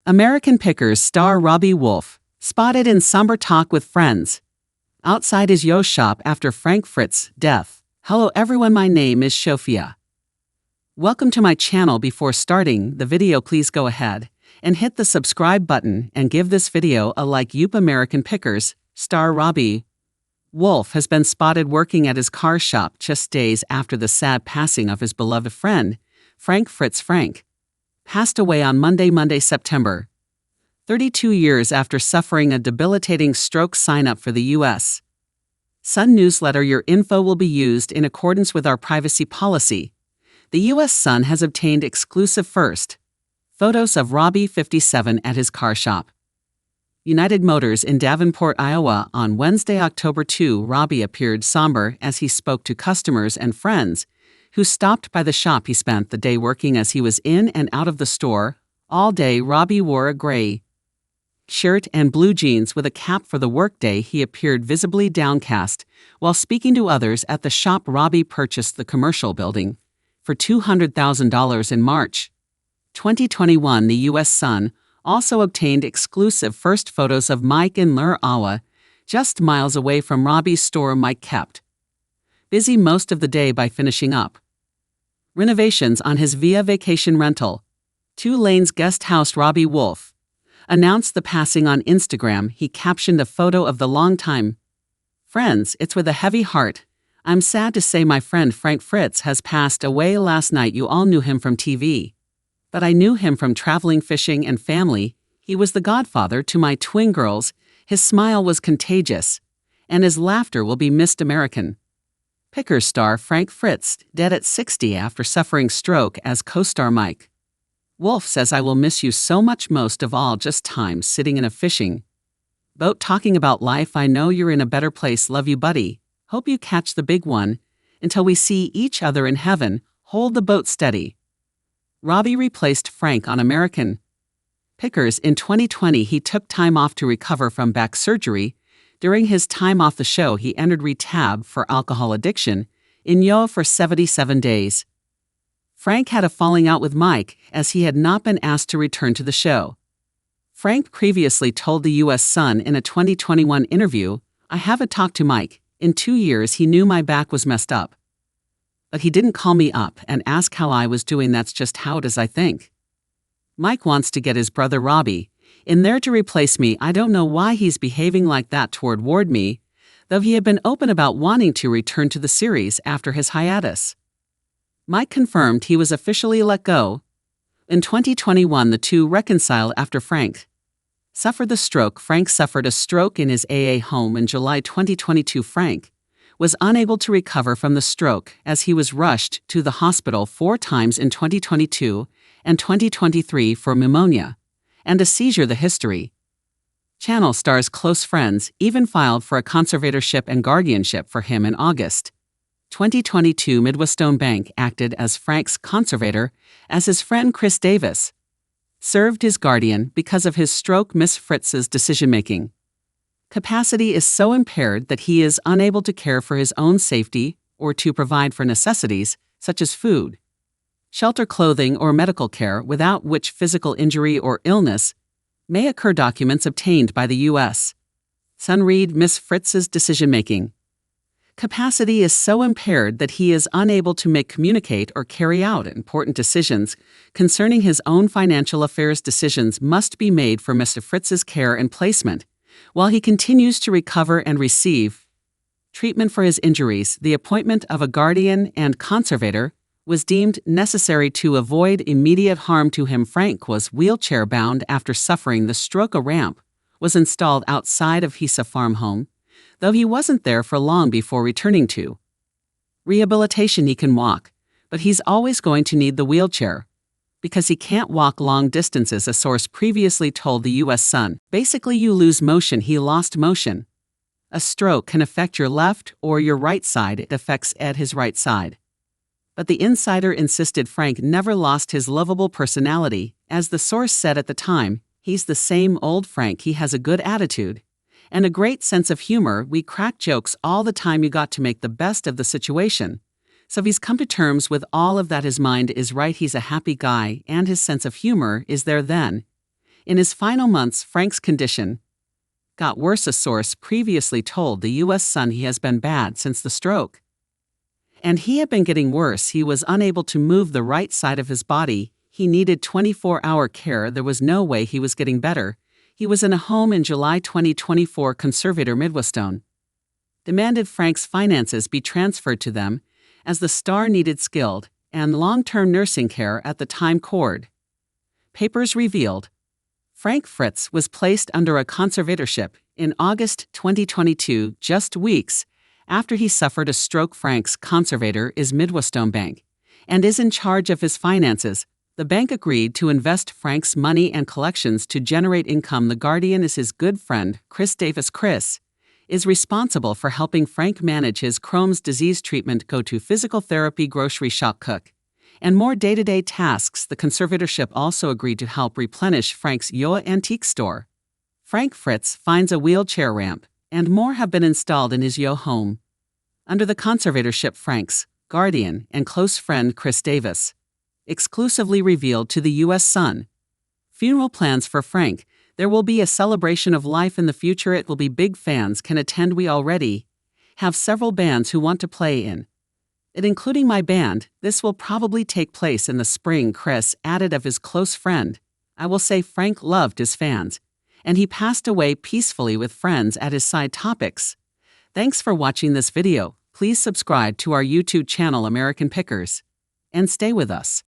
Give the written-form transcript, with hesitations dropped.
American Pickers star Robbie Wolf, spotted in somber talk with friends. Outside his yo shop after Fritz's death. Hello everyone, my name is Sophia. Welcome to my channel. Before starting the video, please go ahead and hit the subscribe button and give this video a like. American Pickers star Robbie Wolf has been spotted working at his car shop just days after the sad passing of his beloved friend, Fritz. Frank passed away on Monday, September 32 years after suffering a debilitating stroke. Sign up for the U.S. Sun newsletter. Your info will be used in accordance with our privacy policy. The U.S. Sun has obtained exclusive first photos of Robbie 57 at his car shop. United Motors in Davenport, Iowa. On Wednesday, October 2, Robbie appeared somber as he spoke to customers and friends who stopped by the shop. He spent the day working as he was in and out of the store all day. Robbie wore a gray shirt and blue jeans with a cap for the workday. He appeared visibly downcast while speaking to others at the shop. Robbie purchased the commercial building for $200,000 in March 2021. The U.S. Sun also obtained exclusive first photos of Mike in Lure, Iowa, just miles away from Robbie's store. Mike kept busy most of the day by finishing up renovations on his Via Vacation rental 2 lanes guest house. Robbie Wolf announced the passing on Instagram. He captioned a photo of the longtime friends. It's with a heavy heart. I'm sad to say my friend Fritz has passed away last night. You all knew him from TV, but I knew him from traveling, fishing, and family. He was the godfather to my twin girls. His smile was contagious, and his laughter will be missed. American Pickers star Fritz, dead at 60 after suffering stroke. As co-star Mike Wolf says, I will miss you so much, most of all just time sitting in a fishing boat talking about life. I know you're in a better place. Love you, buddy. Hope you catch the big one. Until we see each other in heaven, hold the boat steady. Robbie replaced Frank on American Pickers in 2020. He took time off to recover from back surgery. During his time off the show, he entered rehab for alcohol addiction in Yo for 77 days. Frank had a falling out with Mike as he had not been asked to return to the show. Frank previously told the U.S. Sun in a 2021 interview, I haven't talked to Mike in 2 years. He knew my back was messed up, but he didn't call me up and ask how I was doing. That's just how it is, I think. Mike wants to get his brother Robbie in there to replace me. I don't know why he's behaving like that toward me, though he had been open about wanting to return to the series after his hiatus. Mike confirmed he was officially let go. In 2021, the two reconciled after Frank suffered the stroke. Frank suffered a stroke in his AA home in July 2022. Frank was unable to recover from the stroke as he was rushed to the hospital 4 times in 2022 and 2023 for pneumonia and a seizure. The History Channel star's close friends even filed for a conservatorship and guardianship for him in August 2022. Midwestone Bank acted as Frank's conservator as his friend Chris Davis served his guardian because of his stroke. Miss Fritz's decision-making capacity is so impaired that he is unable to care for his own safety or to provide for necessities such as food, shelter, clothing, or medical care, without which physical injury or illness may occur. Documents obtained by the U.S. Sun read, Miss Fritz's decision-making capacity is so impaired that he is unable to communicate or carry out important decisions concerning his own financial affairs. Decisions must be made for Mr. Fritz's care and placement while he continues to recover and receive treatment for his injuries. The appointment of a guardian and conservator was deemed necessary to avoid immediate harm to him. Frank was wheelchair-bound after suffering the stroke. A ramp was installed outside of his farm home, though he wasn't there for long before returning to rehabilitation. He can walk, but he's always going to need the wheelchair because he can't walk long distances, a source previously told the U.S. Sun. Basically, you lose motion. He lost motion. A stroke can affect your left or your right side. It affects his right side. But the insider insisted Frank never lost his lovable personality. As the source said at the time, he's the same old Frank. He has a good attitude and a great sense of humor. We crack jokes all the time. You got to make the best of the situation. So he's come to terms with all of that. His mind is right. He's a happy guy, and his sense of humor is there. Then, In his final months, Frank's condition got worse. A source previously told the U.S. Sun he has been bad since the stroke. And he had been getting worse. He was unable to move the right side of his body. He needed 24-hour care. There was no way he was getting better. He was in a home in July 2024. Conservator Midwestone demanded Frank's finances be transferred to them, as the star needed skilled and long-term nursing care at the time. Court papers revealed Frank Fritz was placed under a conservatorship in August 2022, just weeks after he suffered a stroke. Frank's conservator is Midwestone Bank and is in charge of his finances. The bank agreed to invest Frank's money and collections to generate income. The Guardian is his good friend, Chris Davis. Chris is responsible for helping Frank manage his Crohn's disease treatment, go to physical therapy, grocery shop, cook, and more day-to-day tasks. The conservatorship also agreed to help replenish Frank's Yoa antique store. Frank Fritz finds a wheelchair ramp, and more have been installed in his Yo home. Under the conservatorship, Frank's guardian and close friend Chris Davis exclusively revealed to the U.S. Sun funeral plans for Frank. There will be a celebration of life in the future. It will be big. Fans can attend. We already have several bands who want to play in it, including my band. This will probably take place in the spring. Chris added of his close friend, I will say Frank loved his fans, and he passed away peacefully with friends at his side. Topics. Thanks for watching this video. Please subscribe to our YouTube channel American Pickers and stay with us.